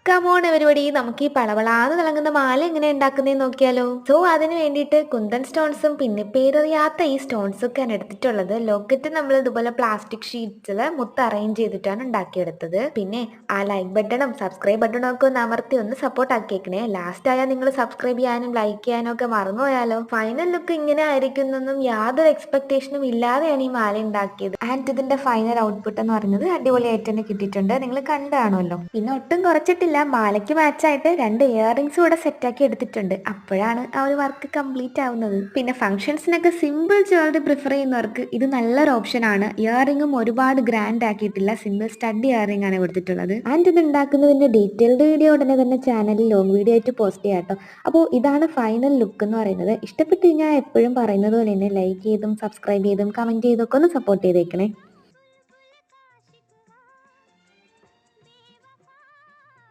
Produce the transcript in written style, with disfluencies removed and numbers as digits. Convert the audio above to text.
Come on everybody, നമുക്ക് ഈ പളവളാന്ന് തിളങ്ങുന്ന മാല എങ്ങനെ ഉണ്ടാക്കുന്നതെന്ന് നോക്കിയാലോ. സോ അതിന് വേണ്ടിയിട്ട് കുന്തൻ സ്റ്റോൺസും പിന്നെ പേരറിയാത്ത ഈ സ്റ്റോൺസും ഒക്കെയാണ് എടുത്തിട്ടുള്ളത്. ലോക്കറ്റ് നമ്മൾ ഇതുപോലെ പ്ലാസ്റ്റിക് ഷീറ്റ്സിൽ മുത്ത് അറേഞ്ച് ചെയ്തിട്ടാണ് ഉണ്ടാക്കിയെടുത്തത്. പിന്നെ ആ ലൈക്ക് ബട്ടണും സബ്സ്ക്രൈബ് ബട്ടണും ഒക്കെ ഒന്ന് അമർത്തി ഒന്ന് സപ്പോർട്ട് ആക്കിയേക്കണേ. ലാസ്റ്റ് ആയാൽ നിങ്ങൾ സബ്സ്ക്രൈബ് ചെയ്യാനും ലൈക്ക് ചെയ്യാനും ഒക്കെ മറന്നുപോയാലോ. ഫൈനൽ ലുക്ക് ഇങ്ങനെ ആയിരിക്കുന്നൊന്നും യാതൊരു എക്സ്പെക്ടേഷനും ഇല്ലാതെയാണ് ഈ മാല ഉണ്ടാക്കിയത്. ആൻഡ് ഇതിന്റെ ഫൈനൽ ഔട്ട്പുട്ട് എന്ന് പറയുന്നത് അടിപൊളിയായിട്ട് തന്നെ കിട്ടിയിട്ടുണ്ട്. നിങ്ങൾ കണ്ടാണല്ലോ. പിന്നെ ഒട്ടും കുറച്ചിട്ടില്ല, മാലയ്ക്ക് മാച്ചായിട്ട് 2 ഇയറിംഗ്സും കൂടെ സെറ്റാക്കി എടുത്തിട്ടുണ്ട്. അപ്പോഴാണ് ആ ഒരു വർക്ക് കംപ്ലീറ്റ് ആവുന്നത്. പിന്നെ ഫംഗ്ഷൻസിനൊക്കെ സിമ്പിൾ ജ്വല്ലറി പ്രിഫർ ചെയ്യുന്നവർക്ക് ഇത് നല്ലൊരു ഓപ്ഷൻ ആണ്. ഇയറിംഗും ഒരുപാട് ഗ്രാൻഡ് ആക്കിയിട്ടില്ല, സിമ്പിൾ സ്റ്റഡ് ഇയറിംഗ് ആണ് കൊടുത്തിട്ടുള്ളത്. ആൻഡ് ഇത് ഉണ്ടാക്കുന്നതിന്റെ ഡീറ്റെയിൽഡ് വീഡിയോ ഉടനെ തന്നെ ചാനലിൽ ലോങ് വീഡിയോ ആയിട്ട് പോസ്റ്റ് ചെയ്യാം കേട്ടോ. അപ്പോൾ ഇതാണ് ഫൈനൽ ലുക്ക് എന്ന് പറയുന്നത്. ഇഷ്ടപ്പെട്ട് കഴിഞ്ഞാൽ എപ്പോഴും പറയുന്നത് പോലെ തന്നെ ലൈക്ക് ചെയ്തും സബ്സ്ക്രൈബ് ചെയ്തും കമന്റ് ചെയ്തൊക്കെ ഒന്ന് സപ്പോർട്ട് ചെയ്തേക്കണേ.